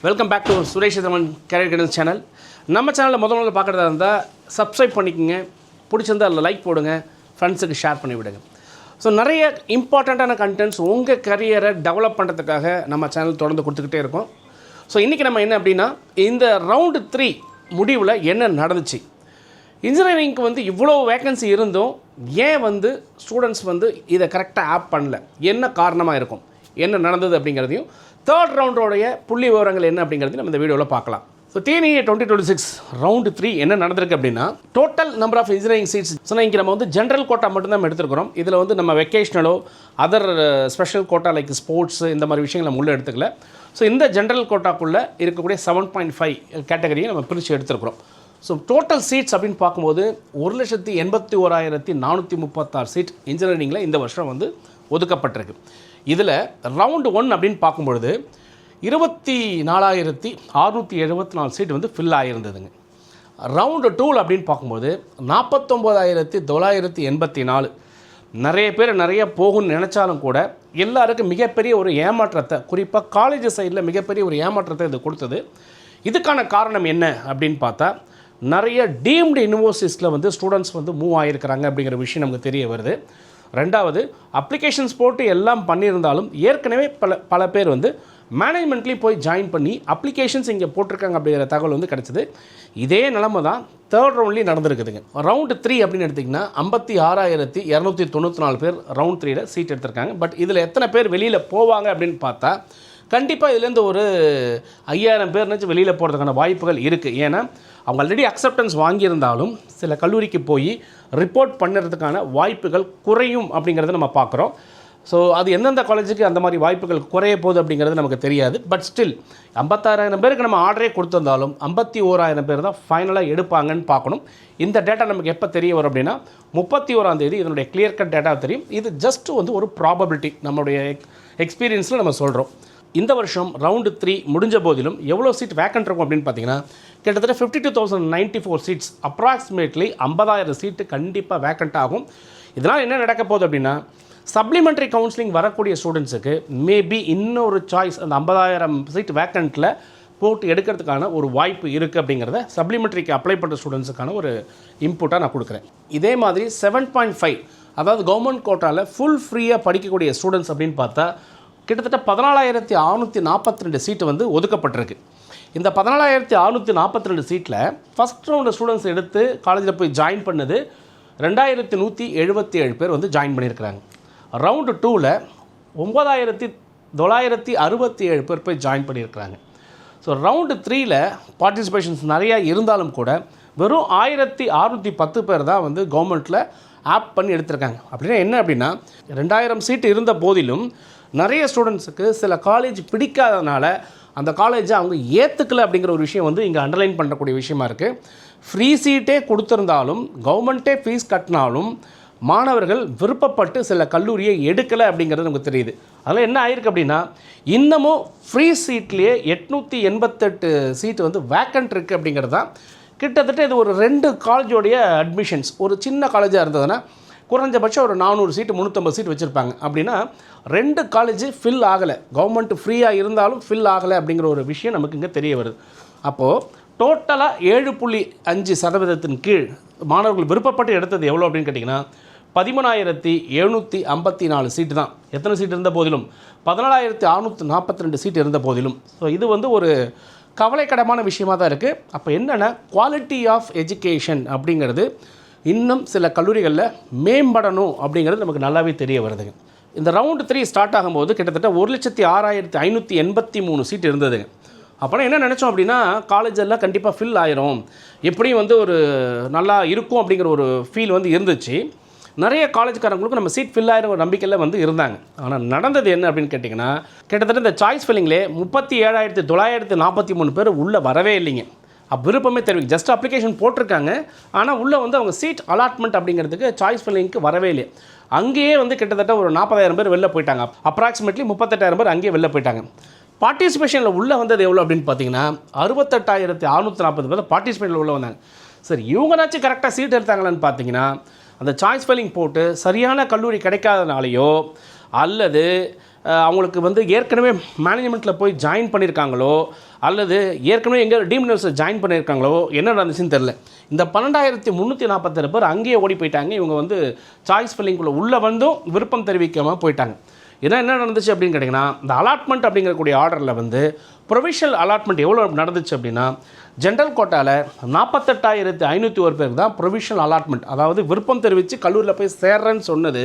Welcome back to Suresh Chidambaram career guidance channel. நம்ம சேனலில் முதல்ல பார்க்குறதா இருந்தால் சப்ஸ்கிரைப் பண்ணிக்கோங்க, பிடிச்சிருந்தால் அதில் லைக் போடுங்க, ஃப்ரெண்ட்ஸுக்கு ஷேர் பண்ணி விடுங்க. ஸோ நிறைய இம்பார்ட்டண்ட்டான கண்டென்ட்ஸ் உங்கள் கரியரை டெவலப் பண்ணுறதுக்காக நம்ம சேனல் தொடர்ந்து கொடுத்துக்கிட்டே இருக்கோம். ஸோ இன்றைக்கி நம்ம என்ன அப்படின்னா, இந்த ரவுண்டு 3 முடிவில் என்ன நடந்துச்சு, இன்ஜினியரிங்க்கு வந்து இவ்வளோ வேக்கன்சி இருந்தும் ஏன் ஸ்டூடெண்ட்ஸ் இதை கரெக்டாக ஆப் பண்ணல, என்ன காரணமாக இருக்கும், என்ன நடந்தது அப்படிங்கிறதையும், தேர்ட் ரவுண்டோடைய புள்ளி விவரங்கள் என்ன அப்படிங்கிறதையும் நம்ம இந்த வீடியோவில் பார்க்கலாம். ஸோ டிஎன்இஏ 2026 ரவுண்டு 3 என்ன நடந்திருக்கு அப்படின்னா, total number of engineering seats சொன்னால் இங்கே நம்ம ஜென்ரல் கோட்டா மட்டும்தான் நம்ம எடுத்துருக்கிறோம். இதில் நம்ம வெக்கேஷனலோ other special quota like sports இந்த மாதிரி விஷயங்கள் நம்ம உள்ளே எடுத்துக்கல. ஸோ இந்த ஜென்ரல் கோட்டாக்குள்ளே இருக்கக்கூடிய 7.5 கேட்டகரியை நம்ம பிரித்து எடுத்துருக்கிறோம். ஸோ டோட்டல் சீட்ஸ் அப்படின்னு பார்க்கும்போது 1,81,436 சீட் இன்ஜினியரிங்கில் இந்த வருஷம் ஒதுக்கப்பட்டிருக்கு. இதில் ரவுண்டு 1 அப்படின்னு பார்க்கும்பொழுது 24,674 சீட் ஃபில் ஆகியிருந்ததுங்க. ரவுண்டு 2 அப்படின்னு பார்க்கும்போது 49,984. நிறைய பேர் நிறைய போகும்னு நினச்சாலும் கூட எல்லாருக்கும் மிகப்பெரிய ஒரு ஏமாற்றத்தை, குறிப்பாக காலேஜ் சைடில் மிகப்பெரிய ஒரு ஏமாற்றத்தை இது கொடுத்தது. இதுக்கான காரணம் என்ன அப்படின்னு பார்த்தா, நிறைய டீம்டு யூனிவர்சிட்டிஸில் ஸ்டூடெண்ட்ஸ் மூவ் ஆகியிருக்கிறாங்க அப்படிங்கிற விஷயம் நமக்கு தெரிய வருது. ரெண்டாவது, அப்ளிகேஷன்ஸ் போட்டு எல்லாம் பண்ணியிருந்தாலும் ஏற்கனவே பல பேர் மேனேஜ்மெண்ட்லேயும் போய் ஜாயின் பண்ணி அப்ளிகேஷன்ஸ் இங்கே போட்டிருக்காங்க அப்படிங்கிற தகவல் கிடச்சிது. இதே நிலைமை தான் தேர்ட் ரவுண்ட்லேயும் நடந்திருக்குதுங்க. ரவுண்டு 3 அப்படின்னு எடுத்திங்கன்னா 56,294 பேர் ரவுண்ட் 3ல சீட் எடுத்திருக்காங்க. பட் இதில் எத்தனை பேர் வெளியில் போவாங்க அப்படின்னு பார்த்தா, கண்டிப்பாக இதுலேருந்து ஒரு 5,000 பேர்னாச்சும் வெளியில் போகிறதுக்கான வாய்ப்புகள் இருக்குது. ஏன்னா அவங்க ஆல்ரெடி அக்செப்டன்ஸ் வாங்கியிருந்தாலும் சில கல்லூரிக்கு போய் ரிப்போர்ட் பண்ணுறதுக்கான வாய்ப்புகள் குறையும் அப்படிங்கிறத நம்ம பார்க்குறோம். ஸோ அது எந்தெந்த காலேஜுக்கு அந்த மாதிரி வாய்ப்புகள் குறைய போகுது அப்படிங்கிறது நமக்கு தெரியாது. பட் ஸ்டில் 56,000 பேருக்கு நம்ம ஆர்டரே கொடுத்துருந்தாலும் 51,000 பேர் தான் ஃபைனலாக எடுப்பாங்கன்னு பார்க்கணும். இந்த டேட்டா நமக்கு எப்போ தெரிய வரும் அப்படின்னா 31ஆம் தேதி இதனுடைய கிளியர் கட் டேட்டா தெரியும். இது ஜஸ்ட் ஒரு ப்ராபபிலிட்டி, நம்மளுடைய எக்ஸ்பீரியன்ஸில் நம்ம சொல்கிறோம். இந்த வருஷம் ரவுண்டு 3 முடிஞ்ச போதிலும் எவ்வளோ சீட் வேக்கன்ட் இருக்கும் அப்படின்னு பார்த்தீங்கன்னா, கிட்டத்தட்ட 52,094 சீட்ஸ், அப்ராக்சிமேட்லி 50,000 சீட்டு கண்டிப்பாக வேக்கண்ட் ஆகும். இதனால் என்ன நடக்க போகுது அப்படின்னா, சப்ளிமெண்ட்ரி கவுன்சிலிங் வரக்கூடிய ஸ்டூடெண்ட்ஸுக்கு மேபி இன்னொரு சாய்ஸ் அந்த 50,000 சீட் வேக்கண்ட்டில் போட்டு எடுக்கிறதுக்கான ஒரு வாய்ப்பு இருக்குது அப்படிங்கிறத சப்ளிமெண்ட்ரிக்கு அப்ளை பண்ணுற ஸ்டூடெண்ட்ஸுக்கான ஒரு இன்புட்டாக நான் கொடுக்குறேன். இதே மாதிரி 7.5 அதாவது கவர்மெண்ட் கோட்டாவில் ஃபுல் ஃப்ரீயாக படிக்கக்கூடிய ஸ்டூடெண்ட்ஸ் அப்படின்னு பார்த்தா கிட்டத்தட்ட 14,642 சீட்டு ஒதுக்கப்பட்டிருக்கு. இந்த 14,642 சீட்டில் ஃபஸ்ட் ரவுண்டு ஸ்டூடெண்ட்ஸ் எடுத்து காலேஜில் போய் ஜாயின் பண்ணது 2,177 பேர் ஜாயின் பண்ணியிருக்கிறாங்க. ரவுண்டு 2ல் 9,967 பேர் போய் ஜாயின் பண்ணியிருக்கிறாங்க. ஸோ ரவுண்டு 3ல் பார்ட்டிசிபேஷன்ஸ் நிறையா இருந்தாலும் கூட வெறும் 1,610 பேர் தான் கவர்மெண்ட்டில் ஆப் பண்ணி எடுத்திருக்காங்க. அப்படின்னா என்ன அப்படின்னா, 2,000 சீட்டு இருந்த போதிலும் நிறைய ஸ்டூடெண்ட்ஸுக்கு சில காலேஜ் பிடிக்காதனால அந்த காலேஜை அவங்க ஏற்றுக்கலை அப்படிங்கிற ஒரு விஷயம் இங்கே அண்டர்லைன் பண்ணக்கூடிய விஷயமா இருக்குது. ஃப்ரீ சீட்டே கொடுத்துருந்தாலும் கவர்மெண்ட்டே ஃபீஸ் கட்டினாலும் மாணவர்கள் விருப்பப்பட்டு சில கல்லூரியை எடுக்கலை அப்படிங்கிறது நமக்கு தெரியுது. அதில் என்ன ஆயிருக்கு அப்படின்னா, இன்னமும் ஃப்ரீ சீட்லேயே 888 சீட்டு வேக்கண்ட் இருக்குது அப்படிங்கிறது தான். கிட்டத்தட்ட இது ஒரு 2 காலேஜோடைய அட்மிஷன்ஸ். ஒரு சின்ன காலேஜாக இருந்ததுன்னா குறைஞ்சபட்சம் ஒரு 400 சீட்டு 350 சீட் வச்சுருப்பாங்க. அப்படின்னா 2 காலேஜ் ஃபில் ஆகலை, கவர்மெண்ட் ஃப்ரீயாக இருந்தாலும் ஃபில் ஆகலை அப்படிங்கிற ஒரு விஷயம் நமக்கு இங்கே தெரிய வருது. அப்போது டோட்டலாக 7.5% கீழ் மாணவர்கள் விருப்பப்பட்டு எடுத்தது எவ்வளோ அப்படின்னு கேட்டிங்கன்னா 13,754 சீட்டு தான். எத்தனை சீட் இருந்த போதிலும் 14,642 சீட் இருந்த போதிலும். ஸோ இது ஒரு கவலைக்கிடமான விஷயமாக தான் இருக்குது. அப்போ என்னென்னா, குவாலிட்டி ஆஃப் எஜுகேஷன் அப்படிங்கிறது இன்னும் சில கல்லூரிகளில் மேம்படணும் அப்படிங்கிறது நமக்கு நல்லாவே தெரிய வருதுங்க. இந்த ரவுண்டு 3 ஸ்டார்ட் ஆகும்போது கிட்டத்தட்ட 1,06,583 சீட் இருந்ததுங்க. அப்போனா என்ன நினச்சோம் அப்படின்னா, காலேஜ் எல்லாம் கண்டிப்பாக ஃபில் ஆயிரும், எப்படியும் ஒரு நல்லா இருக்கும் அப்படிங்கிற ஒரு ஃபீல் இருந்துச்சு. நிறைய காலேஜ்காரங்களுக்கு நம்ம சீட் ஃபில் ஆகிற ஒரு நம்பிக்கையில் இருந்தாங்க. ஆனால் நடந்தது என்ன அப்படின்னு கேட்டிங்கன்னா, கிட்டத்தட்ட இந்த சாய்ஸ் ஃபில்லிங்லே 37,943 பேர் உள்ளே வரவே இல்லைங்க. விருப்பமே தெரிவிக்க ஜஸ்ட் அப்ளிகேஷன் போட்டிருக்காங்க. ஆனால் உள்ளே அவங்க சீட் அலாட்மெண்ட் அப்படிங்கிறதுக்கு சாய்ஸ் ஃபில்லிங்க்கு வரவே இல்லை. அங்கேயே கிட்டத்தட்ட ஒரு 40,000 பேர் வெளில போயிட்டாங்க. அப்ராக்சிமேட்லி 38,000 பேர் அங்கேயே வெளில போயிட்டாங்க. பார்ட்டிசிபேஷனில் உள்ளே வந்தது எவ்வளோ அப்படின்னு பார்த்தீங்கன்னா, 68,640 பேர் பார்ட்டிசிபேஷனில் உள்ளே வந்தாங்க. சரி, இவங்கனாச்சும் கரெக்டாக சீட் எடுத்தாங்களான்னு பார்த்தீங்கன்னா, அந்த சாய்ஸ் ஃபில்லிங் போட்டு சரியான கல்லூரி கிடைக்காதனாலேயோ அல்லது அவங்களுக்கு வந்து ஏற்கனவே மேனேஜ்மெண்ட்டில் போய் ஜாயின் பண்ணியிருக்காங்களோ அல்லது ஏற்கனவே எங்கே டீம் யூனிவர்சிட்டி ஜாயின் பண்ணியிருக்காங்களோ என்ன நடந்துச்சுன்னு தெரில. இந்த 12,347 பேர் அங்கேயே ஓடி போயிட்டாங்க. இவங்க வந்து சாய்ஸ் ஃபில்லிங்குள்ளே உள்ளே வந்தும் விருப்பம் தெரிவிக்காமல் போயிட்டாங்க. என்ன நடந்துச்சு அப்படின்னு கேட்டிங்கன்னா, இந்த அலாட்மெண்ட் அப்படிங்கக்கூடிய ஆர்டரில் வந்து ப்ரொவிஷனல் அலாட்மெண்ட் எவ்வளோ நடந்துச்சு அப்படின்னா, ஜென்ரல் கோட்டாவில் 48,501 பேருக்கு தான் ப்ரொவிஷனல் அலாட்மெண்ட், அதாவது விருப்பம் தெரிவித்து கல்லூரியில் போய் சேர்றேன்னு சொன்னது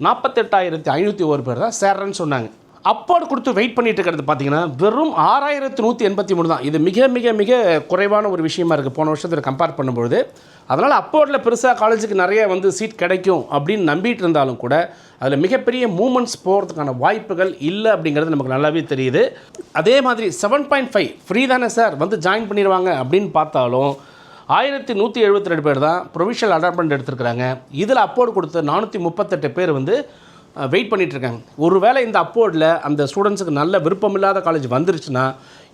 48,501 பேர் தான் சேர்றேன்னு சொன்னாங்க. அப்போர்டு கொடுத்து வெயிட் பண்ணிட்டு இருக்கிறது பார்த்தீங்கன்னா வெறும் 6,183 தான். இது மிக மிக மிக குறைவான ஒரு விஷயமா இருக்குது போன வருஷத்தில் கம்பேர் பண்ணும்பொழுது. அதனால் அப்போர்டில் பெருசாக காலேஜுக்கு நிறைய வந்து சீட் கிடைக்கும் அப்படின்னு நம்பிட்டு இருந்தாலும் கூட அதில் மிகப்பெரிய மூமெண்ட்ஸ் போகிறதுக்கான வாய்ப்புகள் இல்லை அப்படிங்கிறது நமக்கு நல்லாவே தெரியுது. அதே மாதிரி 7.5 ஃப்ரீ தானே சார் வந்து ஜாயின் பண்ணிடுவாங்க அப்படின்னு பார்த்தாலும் 1,172 பேர் தான் ப்ரொவிஷனல் அலாட்மெண்ட் எடுத்துருக்குறாங்க. இதில் அப்போர்டு கொடுத்த 438 பேர் வந்து வெயிட் பண்ணிகிட்ருக்காங்க. ஒருவேளை இந்த அப்போர்டில் அந்த ஸ்டூடெண்ட்ஸுக்கு நல்ல விருப்பமில்லாத காலேஜ் வந்துருச்சுன்னா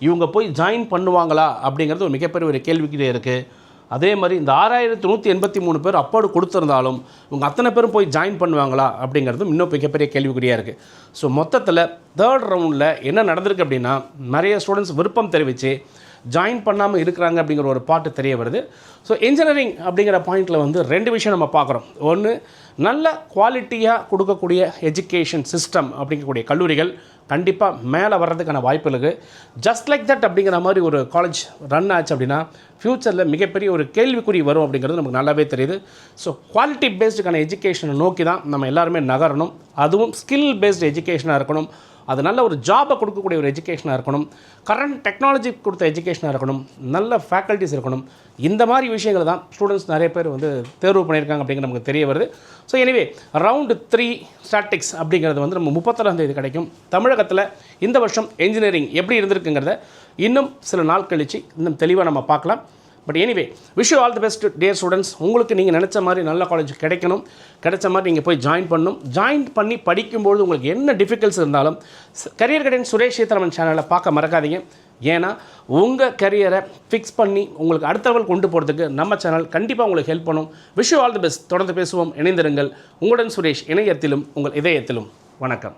இவங்க போய் ஜாயின் பண்ணுவாங்களா அப்படிங்கிறது ஒரு மிகப்பெரிய ஒரு கேள்விக்கிட்டே இருக்குது. அதே மாதிரி இந்த 6,183 பேர் அப்போர்டு கொடுத்துருந்தாலும் இவங்க அத்தனை பேரும் போய் ஜாயின் பண்ணுவாங்களா அப்படிங்கிறதும் இன்னும் மிகப்பெரிய கேள்விக்குறியாக இருக்குது. ஸோ மொத்தத்தில் 3rd ரவுண்டில் என்ன நடந்திருக்கு அப்படின்னா, நிறைய ஸ்டூடெண்ட்ஸ் விருப்பம் தெரிவித்து ஜாயின் பண்ணாமல் இருக்கிறாங்க அப்படிங்கிற ஒரு பாட்டு தெரிய வருது. ஸோ இன்ஜினியரிங் அப்படிங்கிற பாயிண்டில் வந்து 2 விஷயம் நம்ம பார்க்குறோம். ஒன்று, நல்ல குவாலிட்டியாக கொடுக்கக்கூடிய எஜுகேஷன் சிஸ்டம் அப்படிங்கக்கூடிய கல்லூரிகள் கண்டிப்பாக மேலே வர்றதுக்கான வாய்ப்பு இருக்குது. ஜஸ்ட் லைக் தட் அப்படிங்கிற மாதிரி ஒரு காலேஜ் ரன் ஆச்சு அப்படின்னா ஃப்யூச்சரில் மிகப்பெரிய ஒரு கேள்விக்குறி வரும் அப்படிங்கிறது நமக்கு நல்லாவே தெரியுது. ஸோ குவாலிட்டி பேஸ்டுக்கான எஜுகேஷனை நோக்கி தான் நம்ம எல்லாருமே நகரணும். அதுவும் ஸ்கில் பேஸ்டு எஜுகேஷனாக இருக்கணும். அது நல்ல ஒரு ஜாபை கொடுக்கக்கூடிய ஒரு எஜுகேஷனாக இருக்கணும். கரண்ட் டெக்னாலஜி கொடுத்த எஜுகேஷனாக இருக்கணும். நல்ல ஃபேக்கல்ட்டிஸ் இருக்கணும். இந்த மாதிரி விஷயங்கள் தான் ஸ்டூடெண்ட்ஸ் நிறைய பேர் வந்து தேர்வு பண்ணியிருக்காங்க அப்படிங்கிற நமக்கு தெரிய வருது. ஸோ எனிவே ரவுண்டு 3 ஸ்டாட்டிக்ஸ் அப்படிங்கிறது வந்து நம்ம 31ஆம் தேதி கிடைக்கும். தமிழகத்தில் இந்த வருஷம் என்ஜினியரிங் எப்படி இருந்திருக்குங்கிறத இன்னும் சில நாள் கழித்து இன்னும் தெளிவாக நம்ம பார்க்கலாம். But anyway wish you all the best dear students. உங்களுக்கு நீங்கள் நினச்ச மாதிரி நல்ல காலேஜ் கிடைக்கணும். கிடைச்ச மாதிரி நீங்கள் போய் ஜாயின் பண்ணணும். ஜாயின் பண்ணி படிக்கும்போது உங்களுக்கு என்ன டிஃபிகல்ட்ஸ் இருந்தாலும் கரியர் கைடன்ஸ் சுரேஷ் சீதாராமன் சேனலை பார்க்க மறக்காதீங்க. ஏன்னா உங்கள் கரியரை ஃபிக்ஸ் பண்ணி உங்களுக்கு அடுத்த லெவல் கொண்டு போகிறதுக்கு நம்ம சேனல் கண்டிப்பாக உங்களுக்கு ஹெல்ப் பண்ணும். Wish you all the best. தொடர்ந்து பேசுவோம், இணைந்திருங்கள். உங்களுடன் சுரேஷ், இணையத்திலும் உங்கள் இதயத்திலும். வணக்கம்.